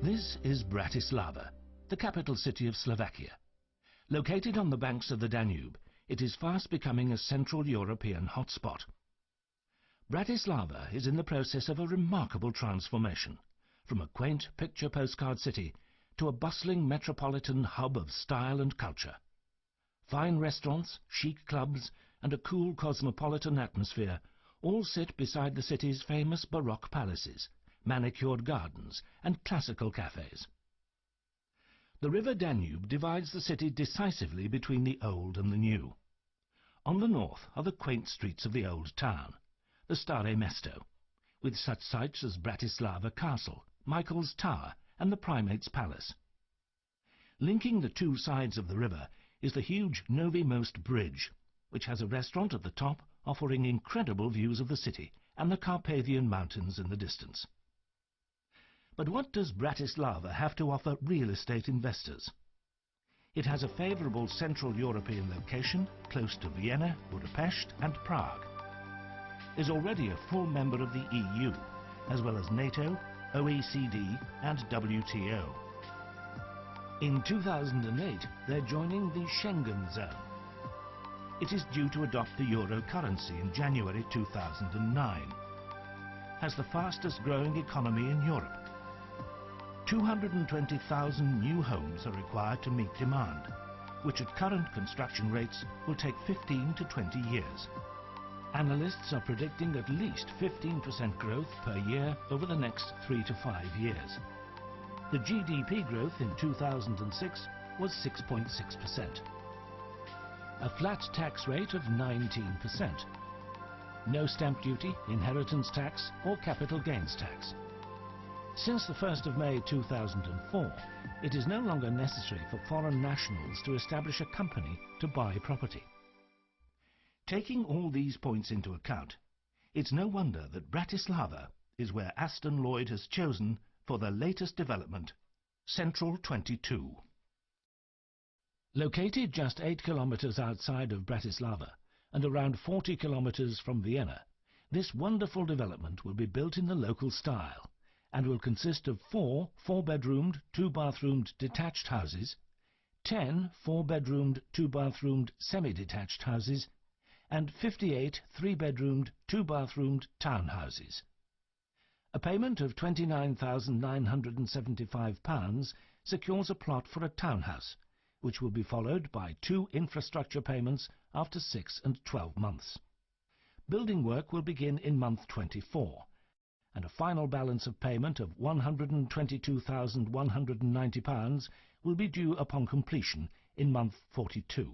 This is Bratislava, the capital city of Slovakia. Located on the banks of the Danube, it is fast becoming a Central European hotspot. Bratislava is in the process of a remarkable transformation, from a quaint picture postcard city to a bustling metropolitan hub of style and culture. Fine restaurants, chic clubs, and a cool cosmopolitan atmosphere all sit beside the city's famous Baroque palaces, manicured gardens, and classical cafes. The river Danube divides the city decisively between the old and the new. On the north are the quaint streets of the old town, the Stare Mesto, with such sights as Bratislava Castle, Michael's Tower, and the Primate's Palace. Linking the two sides of the river is the huge Novi Most Bridge, which has a restaurant at the top offering incredible views of the city and the Carpathian Mountains in the distance. But what does Bratislava have to offer real estate investors? It has a favourable Central European location close to Vienna, Budapest and Prague. Is already a full member of the EU, as well as NATO, OECD and WTO. In 2008, they're joining the Schengen zone. It is due to adopt the euro currency in January 2009. Has the fastest growing economy in Europe. 220,000 new homes are required to meet demand, which at current construction rates will take 15 to 20 years. Analysts are predicting at least 15% growth per year over the next 3 to 5 years. The GDP growth in 2006 was 6.6%. A flat tax rate of 19%. No stamp duty, inheritance tax or capital gains tax. Since the 1st of May 2004, it is no longer necessary for foreign nationals to establish a company to buy property. Taking all these points into account, it's no wonder that Bratislava is where Aston Lloyd has chosen for their latest development, Central 22. Located just 8 kilometers outside of Bratislava and around 40 kilometers from Vienna, this wonderful development will be built in the local style and will consist of 4 4-bedroomed, 2-bathroomed detached houses, 10 4-bedroomed, 2-bathroomed semi-detached houses, and 58 3-bedroomed, 2-bathroomed townhouses. A payment of £29,975 secures a plot for a townhouse, which will be followed by 2 infrastructure payments after 6 and 12 months. Building work will begin in month 24, and a final balance of payment of £122,190 will be due upon completion in month 42.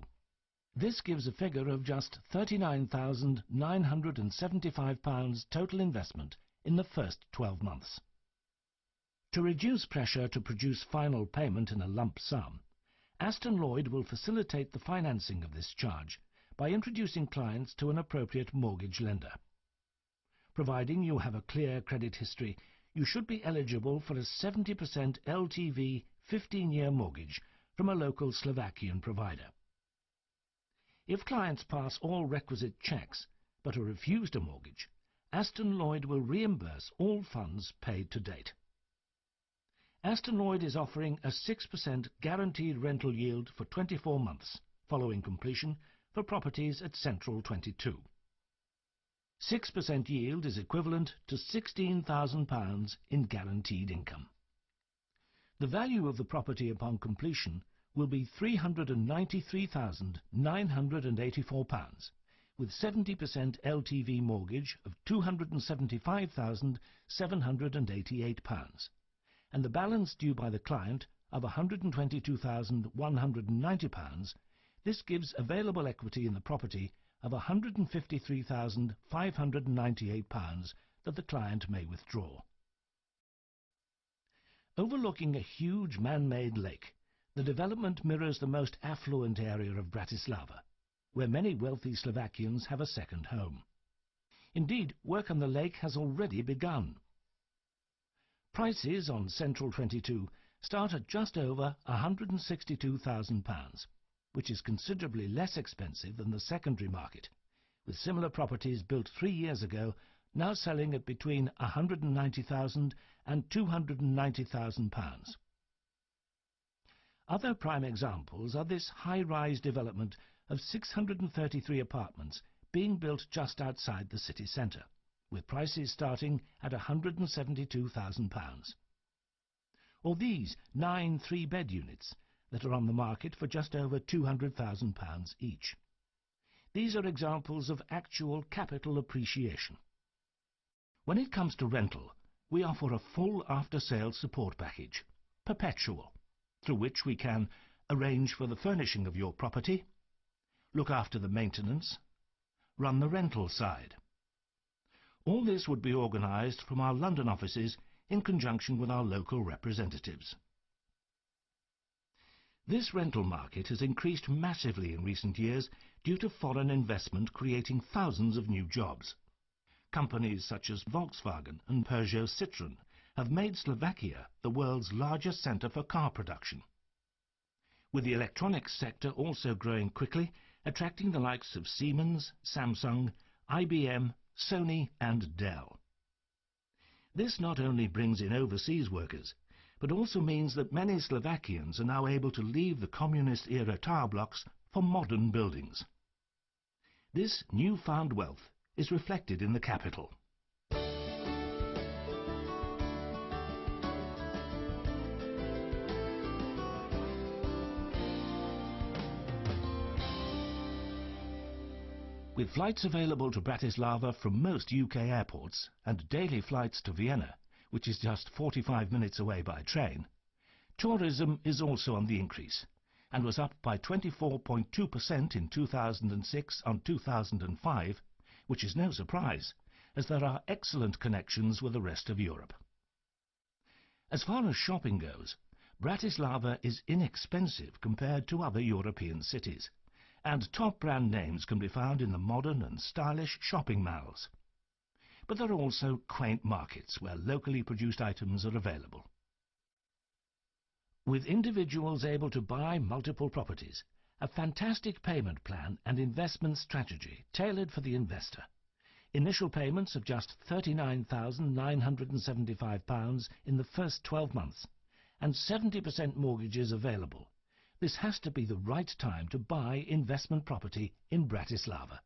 This gives a figure of just £39,975 total investment in the first 12 months. To reduce pressure to produce final payment in a lump sum, Aston Lloyd will facilitate the financing of this charge by introducing clients to an appropriate mortgage lender. Providing you have a clear credit history, you should be eligible for a 70% LTV 15-year mortgage from a local Slovakian provider. If clients pass all requisite checks but are refused a mortgage, Aston Lloyd will reimburse all funds paid to date. Aston Lloyd is offering a 6% guaranteed rental yield for 24 months following completion for properties at Central 22. 6% yield is equivalent to £16,000 in guaranteed income. The value of the property upon completion will be £393,984, with 70% LTV mortgage of £275,788, and the balance due by the client of £122,190. This gives available equity in the property of £153,598 that the client may withdraw. Overlooking a huge man-made lake, the development mirrors the most affluent area of Bratislava, where many wealthy Slovakians have a second home. Indeed, work on the lake has already begun. Prices on Central 22 start at just over £162,000, which is considerably less expensive than the secondary market, with similar properties built 3 years ago now selling at between £190,000 and £290,000. Other prime examples are this high-rise development of 633 apartments being built just outside the city centre, with prices starting at £172,000. Or these 9 three-bed units that are on the market for just over £200,000 each. These are examples of actual capital appreciation. When it comes to rental, we offer a full after-sales support package, perpetual, through which we can arrange for the furnishing of your property, look after the maintenance, run the rental side. All this would be organised from our London offices in conjunction with our local representatives. This rental market has increased massively in recent years due to foreign investment creating thousands of new jobs. Companies such as Volkswagen and Peugeot Citroën have made Slovakia the world's largest centre for car production, with the electronics sector also growing quickly, attracting the likes of Siemens, Samsung, IBM, Sony and Dell. This not only brings in overseas workers, but also means that many Slovakians are now able to leave the communist-era tower blocks for modern buildings. This newfound wealth is reflected in the capital. With flights available to Bratislava from most UK airports and daily flights to Vienna, which is just 45 minutes away by train, tourism is also on the increase and was up by 24.2% in 2006 on 2005, which is no surprise, as there are excellent connections with the rest of Europe. As far as shopping goes, Bratislava is inexpensive compared to other European cities, and top brand names can be found in the modern and stylish shopping malls. But there are also quaint markets where locally produced items are available. With individuals able to buy multiple properties, a fantastic payment plan and investment strategy tailored for the investor. Initial payments of just £39,975 in the first 12 months and 70% mortgages available. This has to be the right time to buy investment property in Bratislava.